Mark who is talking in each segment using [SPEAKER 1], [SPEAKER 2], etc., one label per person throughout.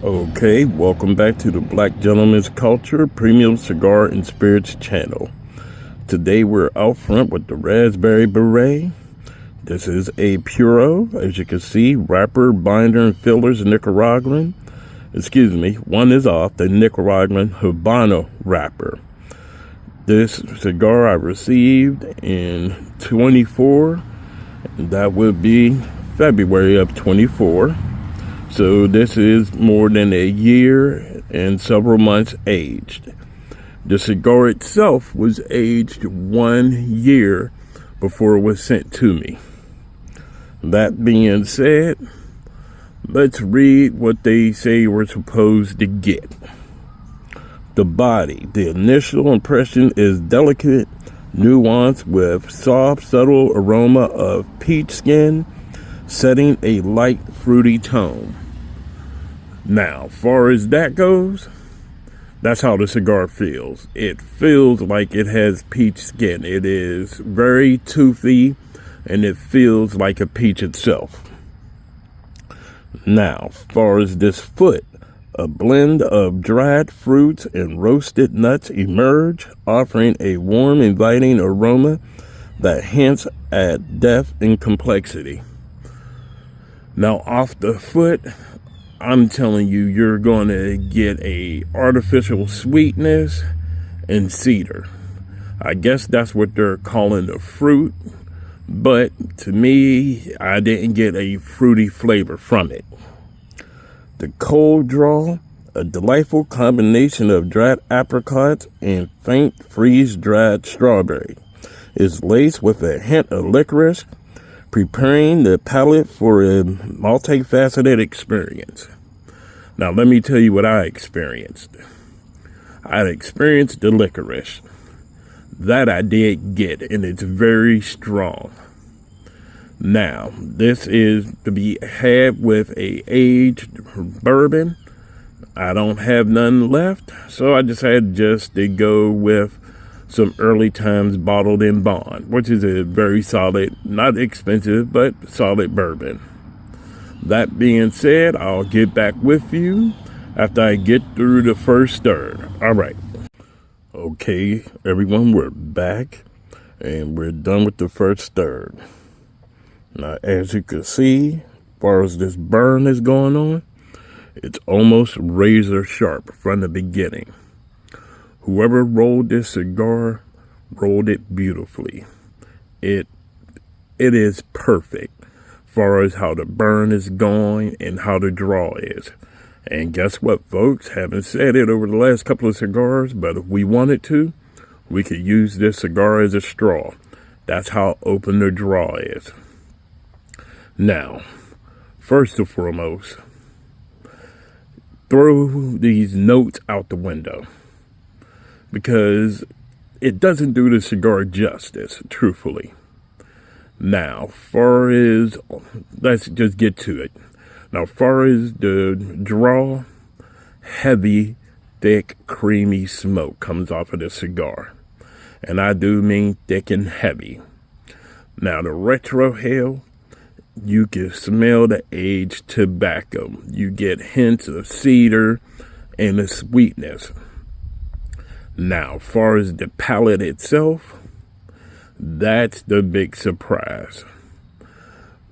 [SPEAKER 1] Okay, welcome back to the Black Gentleman's Culture Premium Cigar and Spirits channel. Today we're out front with the Raspberry Beret. This is a Puro, as you can see, wrapper, binder, and fillers Nicaraguan. Excuse me, one is off, the Nicaraguan Habano wrapper. This cigar I received in 24, that would be February of 24. So this is more than a year and several months aged. The cigar itself was aged 1 year before it was sent to me. That being said, let's read what they say we're supposed to get. The body. The initial impression is delicate, nuanced with soft, subtle aroma of peach skin, setting a light, fruity tone. Now, far as that goes, that's how the cigar feels. It feels like it has peach skin. It is very toothy, and it feels like a peach itself. Now, far as this foot, a blend of dried fruits and roasted nuts emerge, offering a warm, inviting aroma that hints at depth and complexity. Now, off the foot, I'm telling you, you're going to get a artificial sweetness and cedar. I guess that's what they're calling the fruit, but to me, I didn't get a fruity flavor from it. The cold draw, a delightful combination of dried apricots and faint freeze-dried strawberry, is laced with a hint of licorice, preparing the palate for a multifaceted experience. Now, let me tell you what I experienced. I experienced the licorice. That I did get, and it's very strong. Now, this is to be had with a aged bourbon. I don't have none left, so I decided just to go with some Early Times bottled in bond, which is a very solid, not expensive, but solid bourbon. That being said, I'll get back with you after I get through the first third. All right. Okay, everyone, we're back, and we're done with the first third. Now, as you can see, as far as this burn is going on, it's almost razor sharp from the beginning. Whoever rolled this cigar rolled it beautifully. It is perfect as far as how the burn is going and how the draw is. And guess what, folks? Haven't said it over the last couple of cigars, but if we wanted to, we could use this cigar as a straw. That's how open the draw is. Now, first and foremost, throw these notes out the window, because it doesn't do the cigar justice, truthfully. Now, far as, let's just get to it. Now, far as the draw, heavy, thick, creamy smoke comes off of the cigar. And I do mean thick and heavy. Now, the retrohale, you can smell the aged tobacco. You get hints of cedar and the sweetness. Now, as far as the palate itself, that's the big surprise.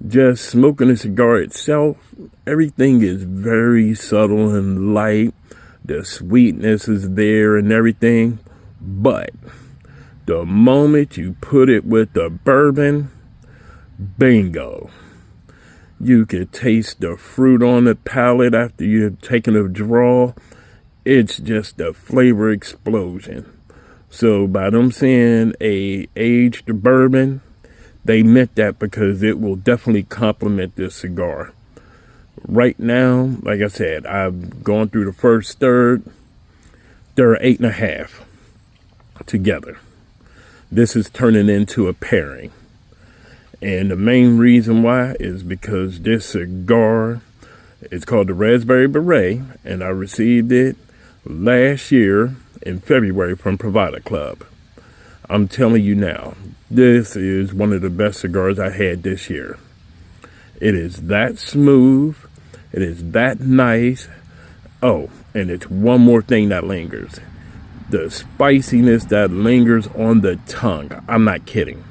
[SPEAKER 1] Just smoking a cigar itself, everything is very subtle and light. The sweetness is there and everything. But the moment you put it with the bourbon, bingo. You can taste the fruit on the palate after you've taken a draw. It's just a flavor explosion. So by them saying a aged bourbon, they meant that because it will definitely complement this cigar. Right now, like I said, I've gone through the first third. They're 8.5 together. This is turning into a pairing. And the main reason why is because this cigar is called the Raspberry Beret, and I received it last year in February from Privada Club. I'm telling you now, this is one of the best cigars I had this year. It is that smooth. It is that nice. Oh, and it's one more thing that lingers. The spiciness that lingers on the tongue. I'm not kidding.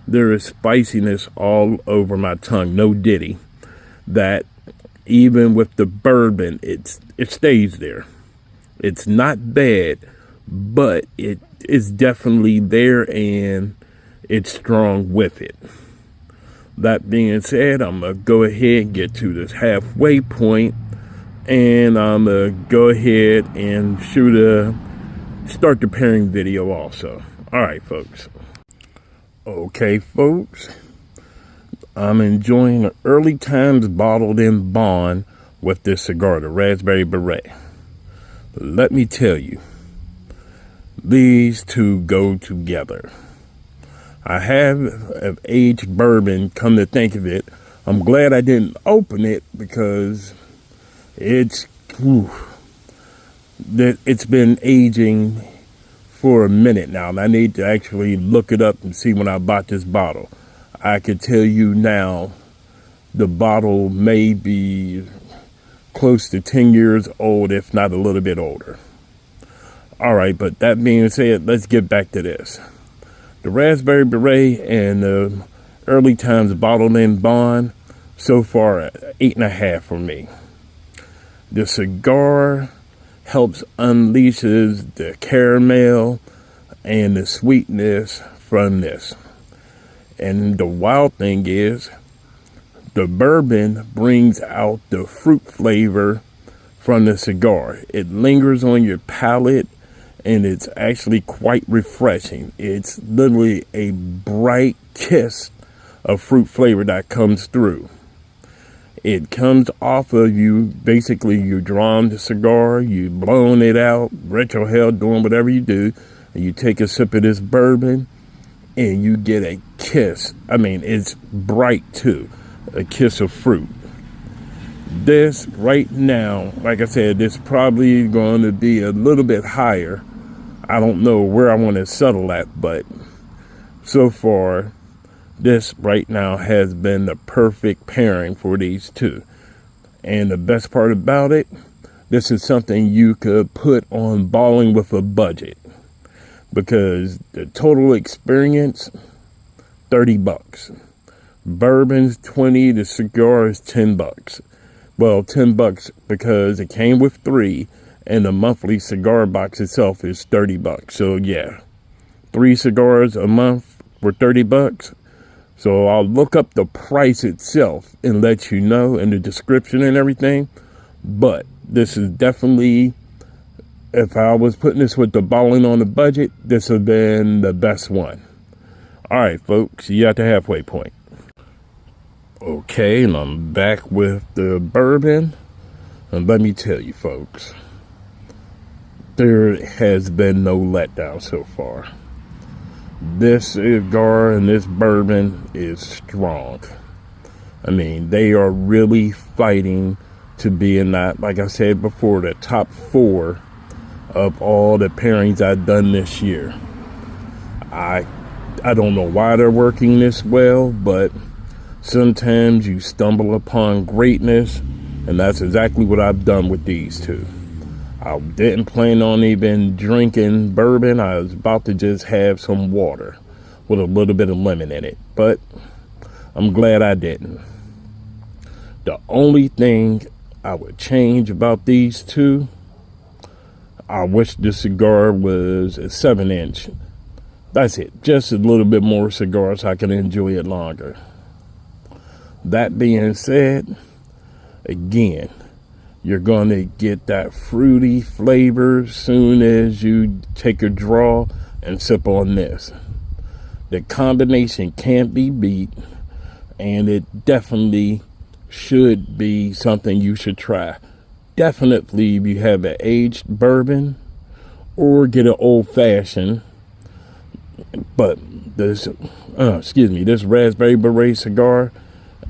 [SPEAKER 1] There is spiciness all over my tongue, no diddy, that even with the bourbon, it stays there. It's not bad, but it is definitely there, and it's strong with it. That being said, I'm going to go ahead and get to this halfway point, and I'm going to go ahead and start the pairing video also. All right, folks. Okay, folks. I'm enjoying the Early Times bottled in bond with this cigar, the Raspberry Beret. Let me tell you, these two go together. I have aged bourbon, come to think of it. I'm glad I didn't open it because it's been aging for a minute now, and I need to actually look it up and see when I bought this bottle. I could tell you now the bottle may be close to 10 years old, if not a little bit older. All right, but that being said, let's get back to this. The Raspberry Beret and the Early Times bottled in bond, so far 8.5 for me. The cigar helps unleashes the caramel and the sweetness from this. And the wild thing is, the bourbon brings out the fruit flavor from the cigar. It lingers on your palate, and it's actually quite refreshing. It's literally a bright kiss of fruit flavor that comes through. It comes off of you, basically you're drawing the cigar, you blowing it out, retro hell, doing whatever you do, and you take a sip of this bourbon, and you get a kiss. I mean, it's bright too, a kiss of fruit. This right now, like I said, this probably going to be a little bit higher. I don't know where I want to settle at, but so far, this right now has been the perfect pairing for these two. And the best part about it, this is something you could put on balling with a budget, because the total experience, $30. Bourbon's 20, the cigar is $10. Well, $10 because it came with 3, and the monthly cigar box itself is $30. So yeah, 3 cigars a month for $30. So I'll look up the price itself and let you know in the description and everything. But this is definitely, if I was putting this with the balling on the budget, this would have been the best one. All right, folks, you at the halfway point. Okay, and I'm back with the bourbon. And let me tell you, folks, there has been no letdown so far. This cigar and this bourbon is strong. I mean, they are really fighting to be in that, like I said before, the top 4 of all the pairings I've done this year. I don't know why they're working this well, but sometimes you stumble upon greatness, and that's exactly what I've done with these two. I didn't plan on even drinking bourbon. I was about to just have some water with a little bit of lemon in it, but I'm glad I didn't. The only thing I would change about these two, I wish the cigar was a 7-inch. That's it. Just a little bit more cigar so I can enjoy it longer. That being said, again, you're going to get that fruity flavor soon as you take a draw and sip on this. The combination can't be beat, and it definitely should be something you should try. Definitely if you have an aged bourbon or get an old-fashioned. But this, this Raspberry Beret cigar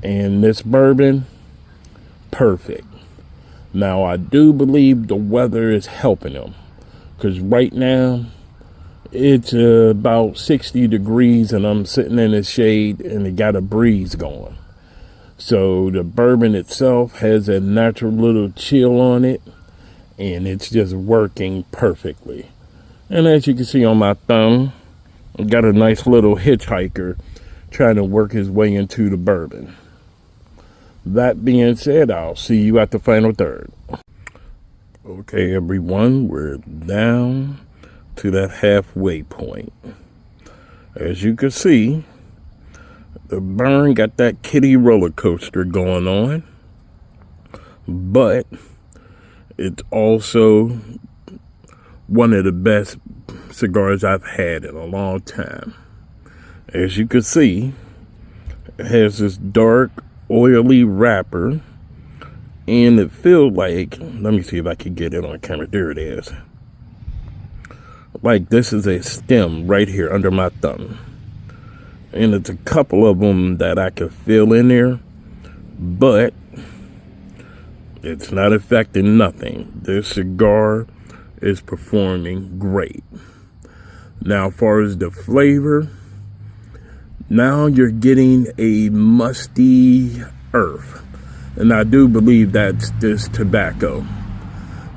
[SPEAKER 1] and this bourbon, perfect. Now, I do believe the weather is helping them, because right now it's about 60 degrees and I'm sitting in the shade and it got a breeze going. So the bourbon itself has a natural little chill on it, and it's just working perfectly. And as you can see on my thumb, I got a nice little hitchhiker trying to work his way into the bourbon. That being said, I'll see you at the final third. Okay, everyone, we're down to that halfway point. As you can see, the burn got that kiddie roller coaster going on, but it's also one of the best cigars I've had in a long time. As you can see, it has this dark, oily wrapper, and it feels like, let me see if I can get it on camera. There it is. Like this is a stem right here under my thumb. And it's a couple of them that I can feel in there, but it's not affecting nothing. This cigar is performing great. Now, as far as the flavor, now you're getting a musty earth. And I do believe that's this tobacco.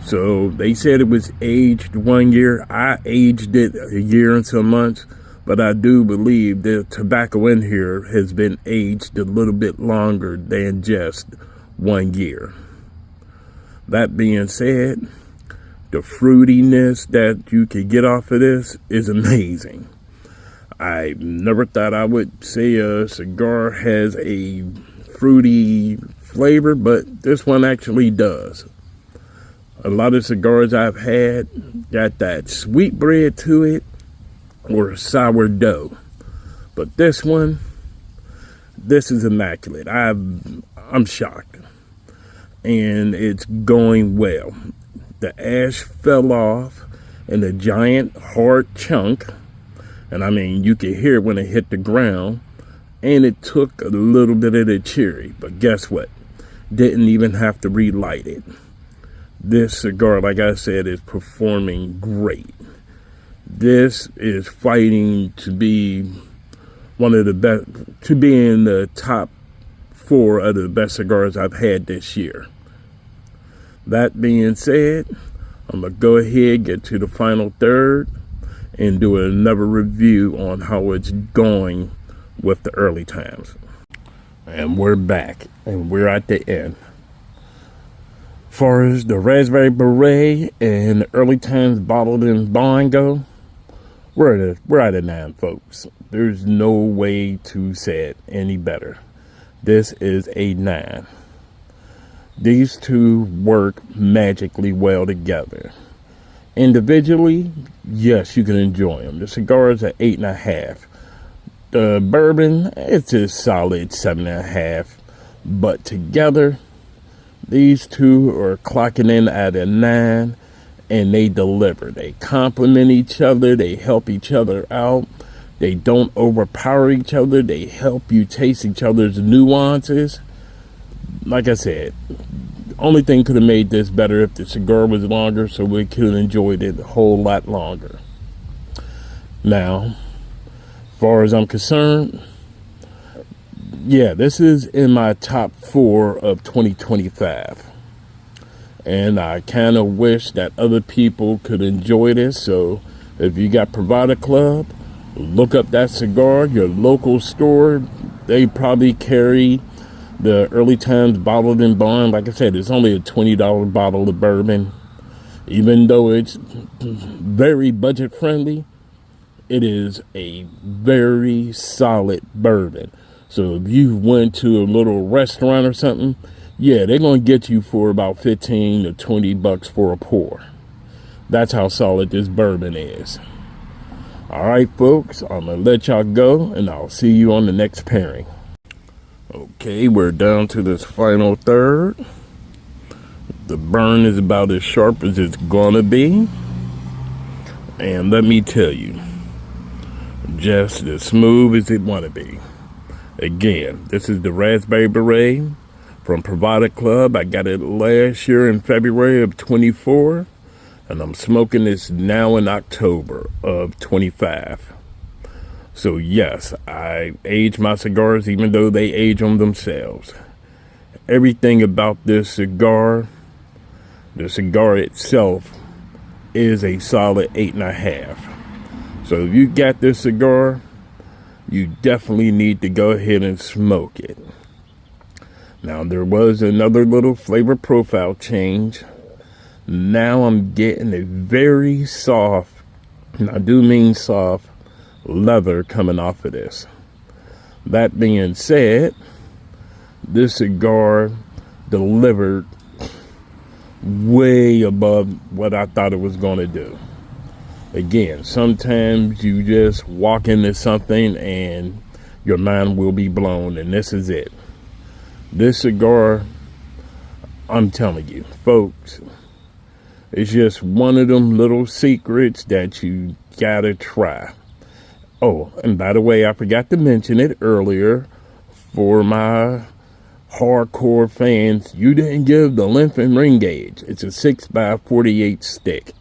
[SPEAKER 1] So they said it was aged 1 year. I aged it a year and some months. But I do believe the tobacco in here has been aged a little bit longer than just 1 year. That being said, the fruitiness that you can get off of this is amazing. I never thought I would say a cigar has a fruity flavor, but this one actually does. A lot of cigars I've had got that sweet bread to it or sourdough, but this one, this is immaculate. I'm shocked, and it's going well. The ash fell off in a giant hard chunk, and I mean you can hear it when it hit the ground, and it took a little bit of the cherry, but guess what? Didn't even have to relight it. This cigar, like I said, is performing great. This is fighting to be one of the best, to be in the top 4 of the best cigars I've had this year. That being said, I'm going to go ahead, get to the final third, and do another review on how it's going with the Early Times. And we're back, and we're at the end. As far as the Raspberry Beret and Early Times Bottled and Bond go, we're at a 9, folks. There's no way to say it any better. This is a 9. These two work magically well together. Individually, yes, you can enjoy them. The cigar is an 8.5. The bourbon, it's a solid 7.5. But together, these two are clocking in at a 9, and they deliver. They complement each other. They help each other out. They don't overpower each other. They help you taste each other's nuances. Like I said, only thing could have made this better if the cigar was longer, so we could have enjoyed it a whole lot longer. Now, as far as I'm concerned, yeah, this is in my top 4 of 2025. And I kind of wish that other people could enjoy this. So if you got Privada Club, look up that cigar. Your local store, they probably carry the Early Times Bottled and Bond. Like I said, it's only a $20 bottle of bourbon. Even though it's very budget friendly, it is a very solid bourbon. So if you went to a little restaurant or something, yeah, they're going to get you for about 15 to 20 bucks for a pour. That's how solid this bourbon is. All right, folks, I'm going to let y'all go, and I'll see you on the next pairing. Okay, we're down to this final third. The burn is about as sharp as it's going to be. And let me tell you, just as smooth as it want to be. Again, this is the Raspberry Beret from Privada Club. I got it last year in February of 24, and I'm smoking this now in October of 25. So yes, I age my cigars even though they age on themselves. Everything about this cigar, The cigar itself is a solid 8.5. So if you got this cigar, you definitely need to go ahead and smoke it. Now, there was another little flavor profile change. Now I'm getting a very soft, and I do mean soft, leather coming off of this. That being said, this cigar delivered way above what I thought it was going to do. Again, sometimes you just walk into something and your mind will be blown, and this is it. This cigar, I'm telling you, folks, it's just one of them little secrets that you gotta try. Oh, and by the way, I forgot to mention it earlier. For my hardcore fans, you didn't give the length and ring gauge. It's a 6x48 stick.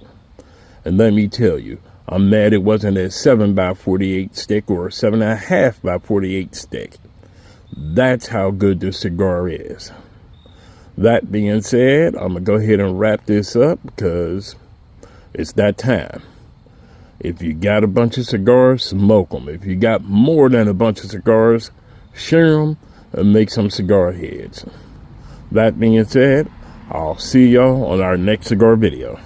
[SPEAKER 1] And let me tell you, I'm mad it wasn't a 7x48 stick or a 7.5x48 stick. That's how good this cigar is. That being said, I'm going to go ahead and wrap this up because it's that time. If you got a bunch of cigars, smoke them. If you got more than a bunch of cigars, share them and make some cigar heads. That being said, I'll see y'all on our next cigar video.